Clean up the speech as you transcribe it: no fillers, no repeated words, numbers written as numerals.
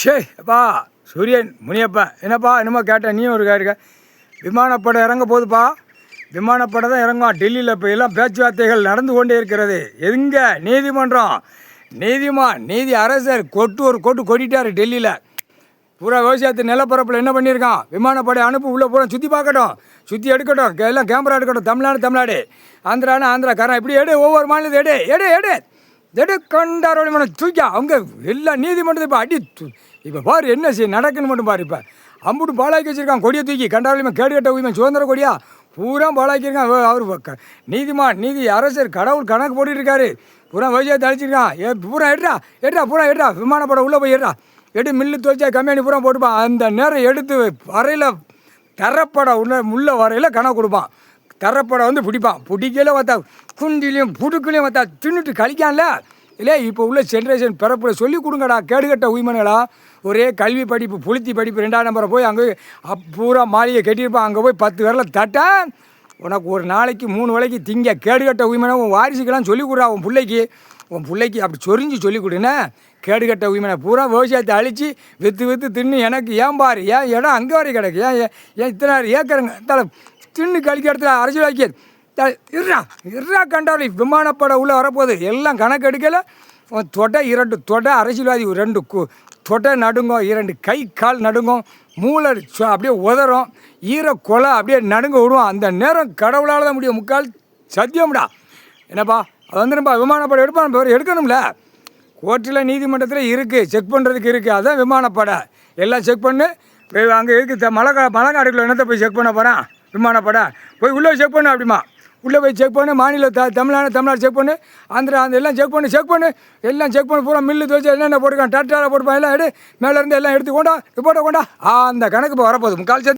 ஷே அப்பா சூரியன் முனியப்பா என்னப்பா என்னமோ கேட்டேன் நீயும் ஒரு கேட்க. விமானப்படை இறங்க போகுதுப்பா. விமானப்படை தான் இறங்கும். டெல்லியில் இப்போ எல்லாம் பேச்சுவார்த்தைகள் நடந்து கொண்டே இருக்கிறது. எங்கே நீதிமன்றம் நீதி அரசர் ஒரு கொட்டு கொட்டிட்டார் டெல்லியில். பூரா விவசாயத்து நிலப்பரப்பில் என்ன பண்ணியிருக்கான், விமானப்படை அனுப்பு உள்ளே பூரா சுற்றி பார்க்கட்டும், சுற்றி எடுக்கட்டும், எல்லாம் கேமரா எடுக்கட்டும். தமிழ்நாடு ஆந்திரா கரம் இப்படி ஒவ்வொரு மாநிலத்தை எடு கண்டாரோட தூக்கி அவங்க எல்லா நீதிமன்றத்தை இப்போ அடி. இப்போ பாரு என்ன செய்ய நடக்குன்னு மட்டும் பாரு. இப்போ அம்புட்டு பாலாக்கி வச்சுருக்கான் கொடியை தூக்கி கண்டாரோலியமாக கேடுகட்ட உரிமை சுதந்திர கொடியா பூரா பாலாக்கியிருக்கான். அவர் நீதி அரசர் கடவுள் கணக்கு போட்டுட்டு இருக்காரு. பூரா விவசாயத்தை அழிச்சிருக்கான். பூரா எடுறா விமானப்படம் உள்ளே போய் எடு மில்லு துவைச்சா கம்பெனி பூரா போட்டுப்பான். அந்த நேரம் எடுத்து வரையில் தரப்படம் உள்ள வரையில் கணக்கு கொடுப்பான். தரப்படம் வந்து பிடிப்பான். பிடிக்கல பார்த்தா குண்டிலையும் புடுக்குலையும் பார்த்தா தின்னுட்டு கழிக்கான்ல. இல்லை இப்போ உள்ள ஜென்ரேஷன் பிறப்புல சொல்லி கொடுங்கடா கேடுகட்ட உயிமனுகளா. ஒரே கல்வி படிப்பு புளுத்தி படிப்பு 2ஆம் நம்பரை போய் அங்கே பூரா மாளிகை கட்டியிருப்பான். அங்கே போய் 10 விரலில் தட்ட உனக்கு ஒரு நாளைக்கு 3 வேளைக்கு திங்க கேடுகட்ட உயிமனை உன் வாரிசுக்கெல்லாம் சொல்லிக் கொடுறா. உன் பிள்ளைக்கு அப்படி சொரிஞ்சு சொல்லிக் கொடுன்னு. கேடுகட்ட உயிமனை பூரா விவசாயத்தை அழித்து விற்று தின்னு எனக்கு ஏன் பாரு ஏன் இடம் அங்கே வரை கிடக்கு ஏன் இத்தனை ஏக்கருங்க தலை தின்னு கழிக்க இடத்துல அரசியலாக்கி இருறா கண்டாவளி விமானப்பட உள்ளே வரப்போகுது. எல்லாம் கணக்கு எடுக்கலை. இரண்டு தொட்டை அரசியல்வாதி 2 தொட்டை நடுங்கும், 2 கை கால் நடுங்கும், மூளை அப்படியே உதறும், கொலை அப்படியே நடுங்க விடுவோம். அந்த நேரம் கடவுளால் தான் முடியும். முக்கால் சத்தியம்டா. என்னப்பா அது வந்துடும்பா விமானப்படை எடுக்கணும்ல. கோர்ட்டில் நீதிமன்றத்தில் இருக்குது, செக் பண்ணுறதுக்கு இருக்குது. அதுதான் விமானப்படை. எல்லாம் செக் பண்ணு. அங்கே இருக்குது மலைக்காடுக்குள்ள என்னத்தை போய் செக் பண்ண போகிறான் விமானப்படை. போய் உள்ளே செக் பண்ணு. அப்படிமா உள்ளே போய் செக் பண்ணு. மாநில தமிழ்நாடு செக் பண்ணு. ஆந்திரா எல்லாம் செக் பண்ணு எல்லாம் செக் பண்ணு. பூரா மில்லு துவச்சி என்னென்ன போட்டுருக்கான், டாட்டாவில் போட்டுப்பான். எல்லாம் மேலேருந்து எல்லாம் எடுத்து ரிப்போர்ட்டை கொண்டா. அந்த கணக்கு இப்போ வரப்போகுது. முக்கால்